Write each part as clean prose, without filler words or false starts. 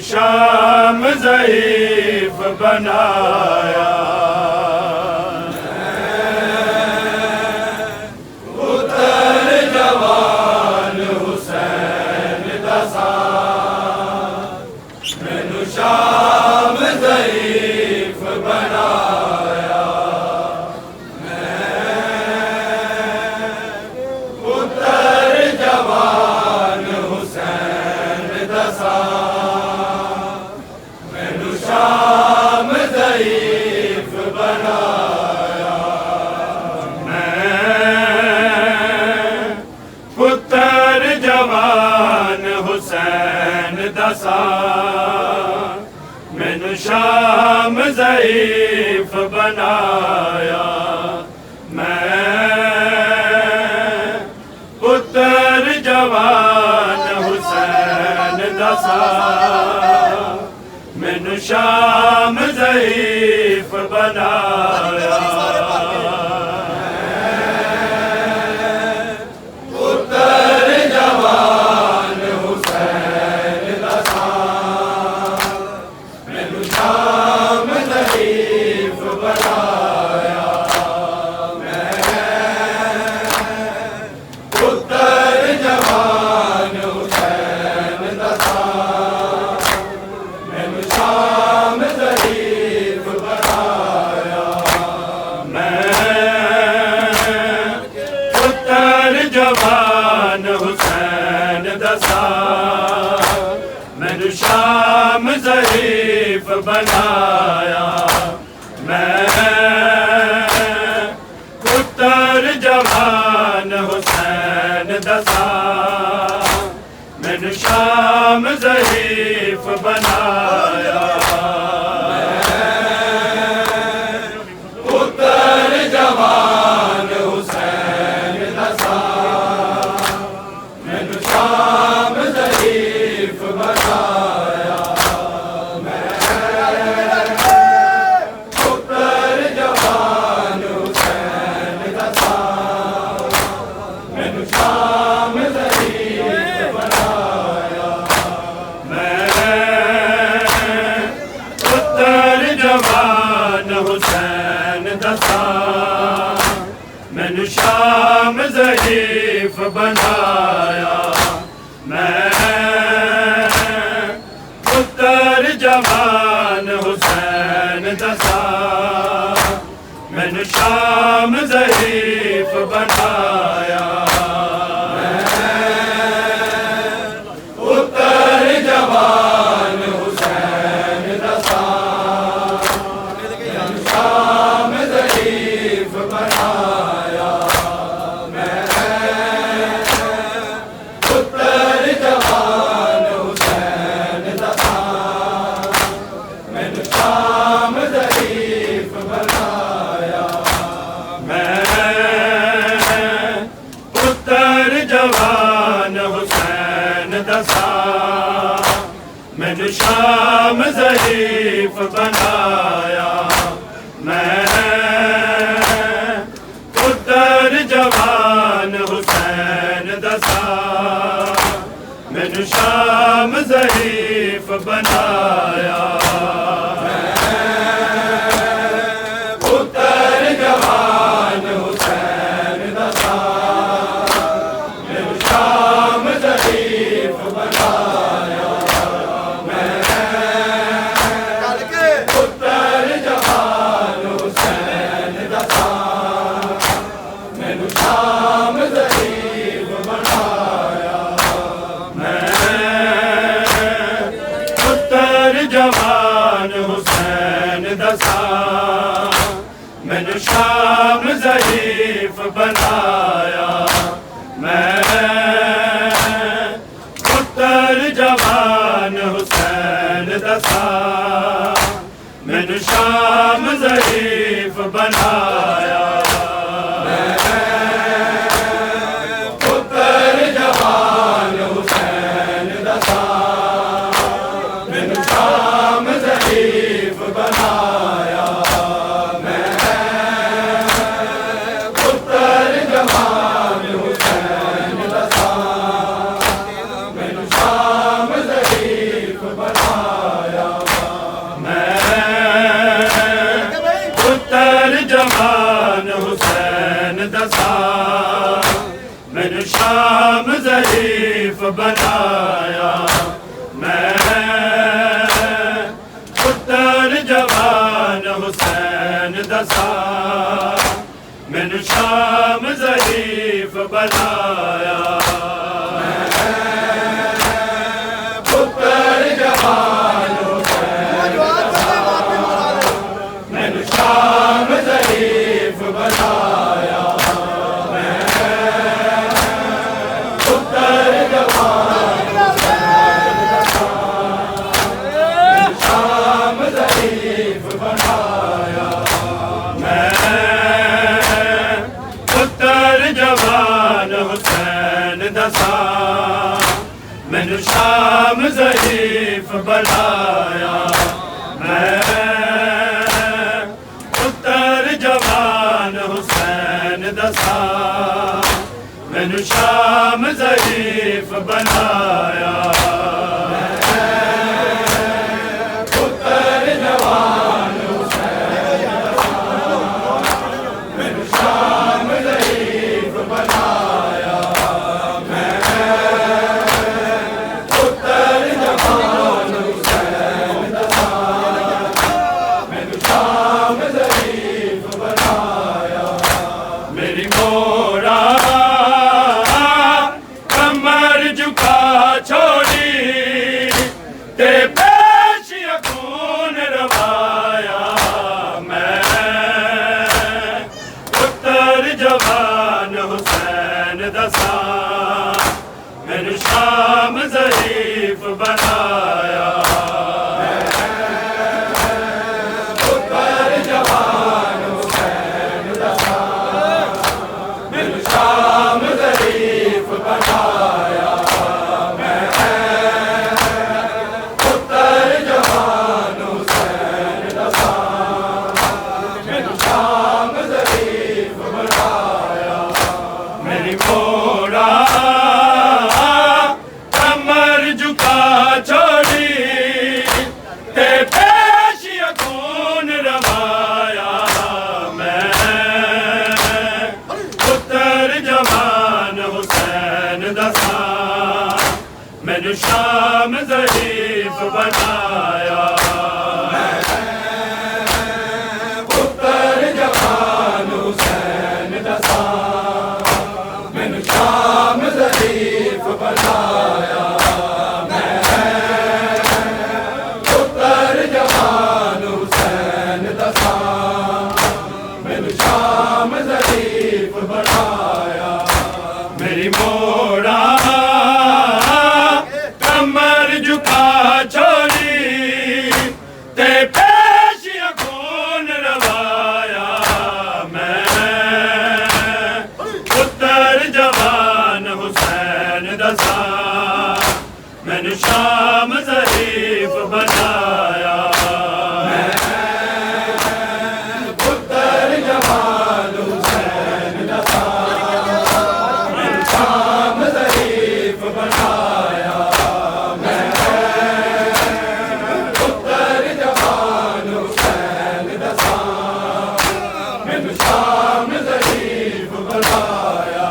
शाम ज़ईफ़ बनाया। पुत्र जवान हुसैन दसा मैनू शाम ज़ईफ़ बनाया। पुत्र जवान हुसैन दसा मैनू शाम ज़ईफ़ बनाया। पुत्र जवान हुसैन दसा मैनू शाम ज़ईफ़ बनाया। पुत्र जवान हुसैन दसा मैनू शाम ज़ईफ़ बनाया। पुत्र जवान हुसैन दसा मैनू शाम ज़ईफ़ बनाया। पुत्र जवान हुसैन दसा मैनू शाम ज़ईफ़ बनाया। पुत्र जवान हुसैन दसा मैनू शाम ज़ईफ़ बनाया। पुत्र जवान हुसैन दसा मैनू शाम ज़ईफ़ बनाया। पुत्र जवान हुसैन दसा मैनू शाम ज़ईफ़ बनाया। पुत्र जवान हुसैन दसा मैनू शाम ज़ईफ़ बनाया। पुत्र जवान हुसैन दसा मैनू शाम ज़ईफ़ बनाया। पुत्र जवान हुसैन दसा मैनू शाम ज़ईफ़ बनाया। पुत्र जवान हुसैन दसा मैनू शाम ज़ईफ़ बनाया। पुत्र जवान हुसैन दसा मैनू शाम ज़ईफ़ बनाया। पुत्र जवान हुसैन दसा मैनू शाम ज़ईफ़ बनाया। पुत्र जवान हुसैन दसा मैनू शाम ज़ईफ़ बनाया। पुत्र जवान हुसैन दसा मैनू शाम ज़ईफ़ बनाया। पुत्र जवान हुसैन दसा मैनू शाम ज़ईफ़ बनाया। पुत्र जवान हुसैन दसा मैनू शाम ज़ईफ़ बनाया। पुत्र जवान हुसैन दसा मैनू शाम ज़ईफ़ बनाया। पुत्र जवान हुसैन दसा मैनू शाम ज़ईफ़ बनाया। पुत्र जवान हुसैन दसा मैनू शाम ज़ईफ़ बनाया। पुत्र जवान हुसैन दसा मैनू शाम ज़रीफ बनाया मैं पुत्र जवान हुसैन दसा मैनू शाम ज़रीफ बनाया पुत्र जवान हुसैन दसा मैनू शाम ज़रीफ बनाया पुत्र जवान हुसैन दसा मैनू शाम ज़रीफ बनाया पुत्र जवान हुसैन दसा मैनू शाम ज़रीफ बनाया पुत्र जवान हुसैन दसा मैनू शाम ज़रीफ बनाया पुत्र जवान हुसैन दसा मैनू शाम ज़रीफ बनाया पुत्र जवान हुसैन दसा मैनू शाम ज़रीफ बनाया मेरी मोरा कमर झुका छोड़ी ते पेशिया खून रवाया मैं पुत्र जवान हुसैन दसा मैनू शाम ज़रीफ बनाया पुत्र जवान हुसैन दसा मैनू शाम ज़रीफ बनाया पुत्र जवान हुसैन दसा मैनू शाम ज़रीफ बनाया मेरी मोरा कमर झुका छोड़ी ते पेशिया खून रवाया मैं पुत्र जवान हुसैन दसा मैनू शाम ज़रीफ बनाया पुत्र जवान हुसैन दसा मैनू शाम ज़रीफ बनाया पुत्र जवान हुसैन दसा मैनू शाम ज़रीफ बनाया मेरी मोरा कमर झुका छोड़ी ते पेशिया खून रवाया मैं पुत्र जवान हुसैन दसा मैनू शाम ज़रीफ बनाया पुत्र जवान हुसैन दसा मैनू शाम ज़रीफ बनाया पुत्र जवान हुसैन दसा मैनू शाम ज़रीफ बनाया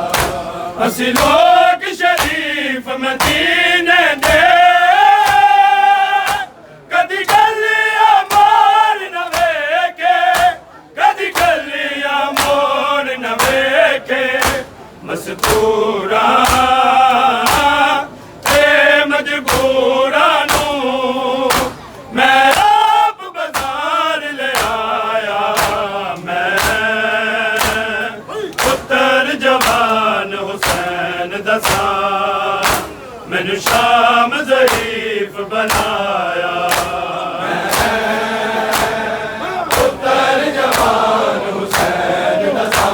असी लोग शरीफ मदीने दे कदी गलियां मोड़ न वेखे कदी गलियां मोड़ न वेखे मस्तूरा ते मजबूरा नू मैं आप बाजार ले आया मैं पुत्र जवान हुसैन दसा मैनू शाम ज़रीफ बनाया पुत्र जवान हुसैन दसा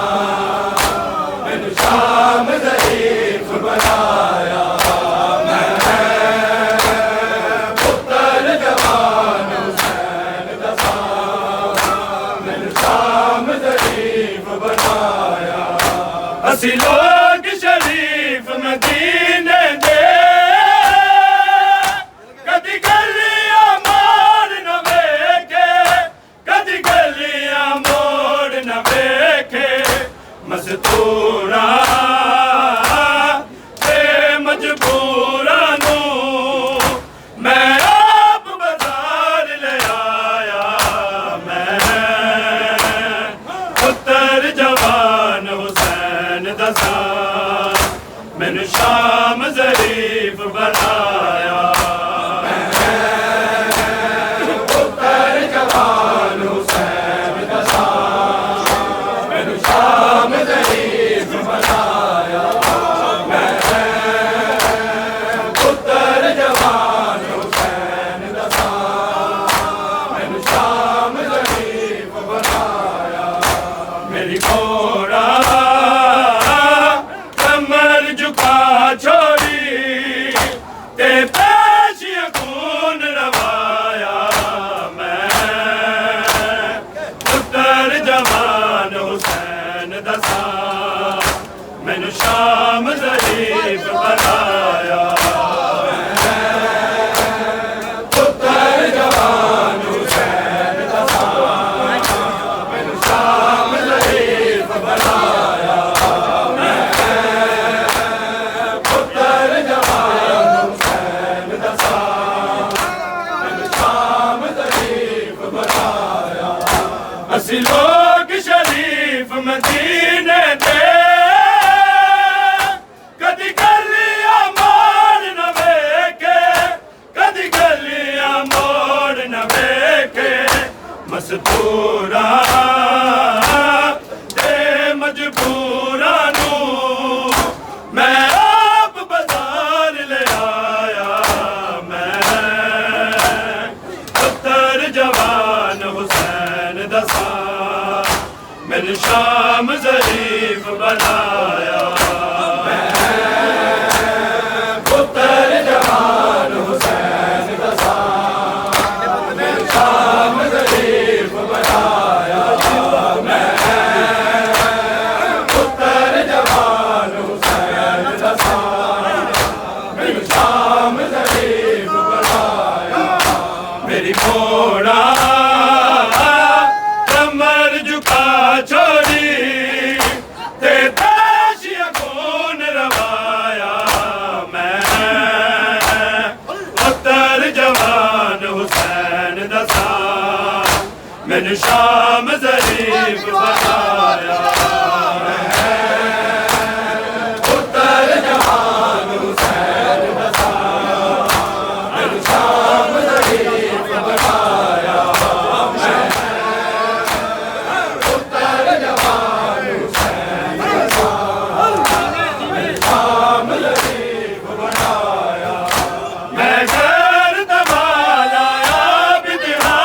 मैनू शाम ज़रीफ बनाया पुत्र जवान हुसैन दसा मैनू शाम ज़रीफ बनाया असी लोग शरीफ मदीने दे कदी गलियां मोड़ न वेखे कदी गलियां मोड़ न वेखे मजदूरा ते मजबूरा नू मैं आप बाजार ले आया मैं पुत्र जवान हुसैन दसा मैनू शाम ज़रीफ बनाया पुत्र जवान हुसैन दसा मैनू शाम ज़रीफ बनाया पुत्र जवान हुसैन दसा मैनू शाम ज़रीफ बनाया मेरी घोड़ा कमर झुका छोड़ी ते पेशियां खून रवाया मैं पुत्र जवान हुसैन दसा मैनू शाम ज़रीफ बनाया पुत्र जवान हुसैन दसा मैनू शाम ज़रीफ बनाया पुत्र जवान हुसैन दसा मैनू शाम ज़रीफ बनाया असी लोग शरीफ मदीने दे कदी गलियां मोड़ न वेखे कदी गलियां मोड़ न वेखे मजदूरा ते मजबूरा नू मैं आप बाजार ले आया मैं पुत्र जवान हुसैन दसा मैनू शाम ज़रीफ बनाया पुत्र जवान हुसैन दसा मैनू शाम ज़रीफ बनाया पुत्र जवान हुसैन दसा मैनू शाम ज़रीफ बनाया मेरी घोड़ा कमर झुका छोड़ी ते पेशियां खून रवाया मैं पुत्र जवान हुसैन दसा मैनू शाम ज़रीफ बनाया पुत्र जवान हुसैन दसा मैनू शाम ज़रीफ बनाया पुत्र जवान हुसैन दसा मैनू शाम ज़रीफ बनाया मैं घर दबा लाया बिदहा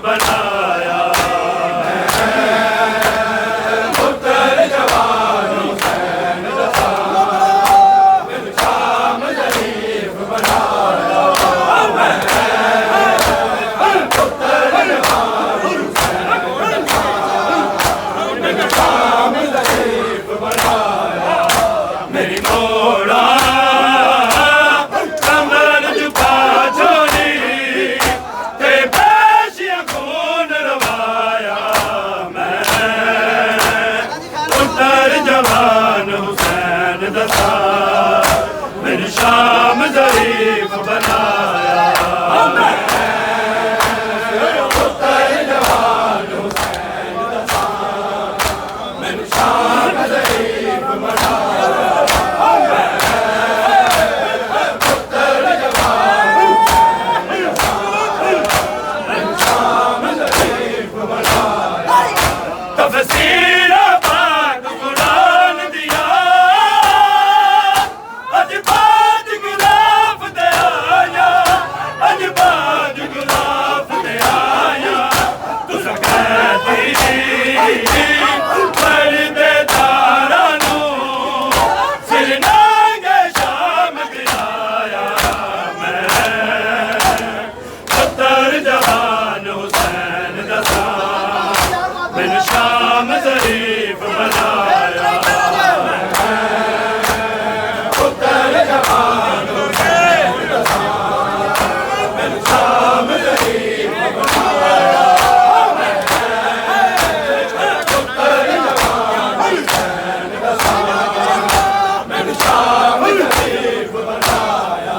बनाया पुत्र जवान हुसैन दसा मैनू शाम शरीफ बनाया पुत्र जवान हुसैन दसा मैनू शाम शरीफ बनाया मेरी मोड़ा कमर झुका छोड़ी ते पेशियां खून रवाया मैं पुत्र जवान हुसैन दसा मेरी शाम शरीफ बनाया पुत्र जवान हुसैन दसा मेरी शाम शरीफ बनाया तफसीरा पाक कुरान दिया अज बाद गुलाफ दे आया अज बाद गुलाफ दे आया तुसा कहती पढ़दे तारा नू सिर नांगे शाम गिराया मैं पुत्र जवान हुसैन दसा मैनू शाम शरीफ बनाया पुत्र जवान हुसैन दसा मैनू शाम शरीफ बनाया पुत्र जवान हुसैन दसा मैनू शाम शरीफ बनाया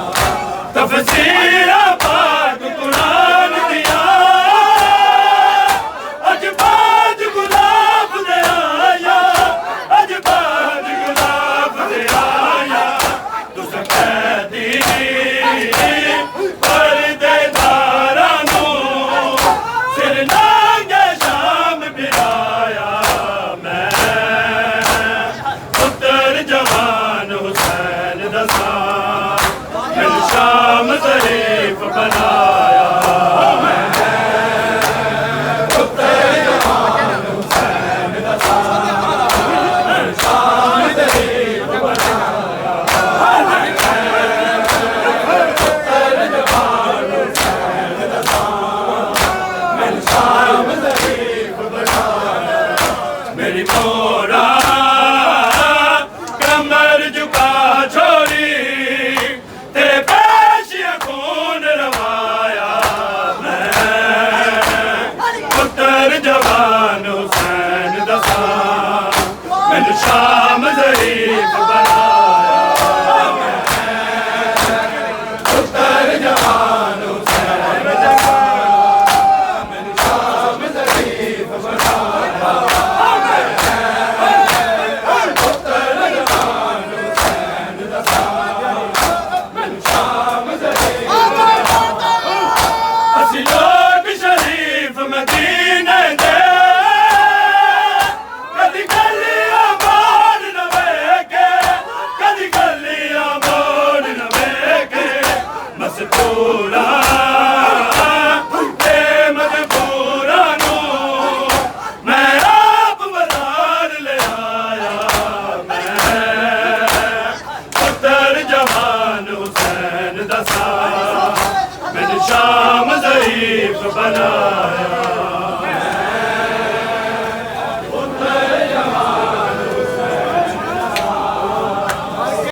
तफसीरा पाक कुरान दिया अज बाद गुलाब दे आया अज बाद गुलाब दे आया तुस कहदी पढ़दे तारा नू सिर नांगे शाम बिराया मैं पुत्र जवान हुसैन दसा मैनू शाम शरीफ बनाया मेरी मोरा कमर झुका छोड़ी ते पेशियां खून रवाया मैं पुत्र जवान हुसैन दसा मैनू शाम शरीफ बनाया पुत्र जवान हुसैन दसा मैनू शाम शरीफ बनाया असी लोग शरीफ मदीने दे कदी गलियां मोड़ न वेखे कदी गलियां मोड़ न वेखे मस्तूरा ते मजबूरा नू मैं आप बाजार ले आया मैं पुत्र जवान हुसैन दसा मैनू शाम शरीफ बनाया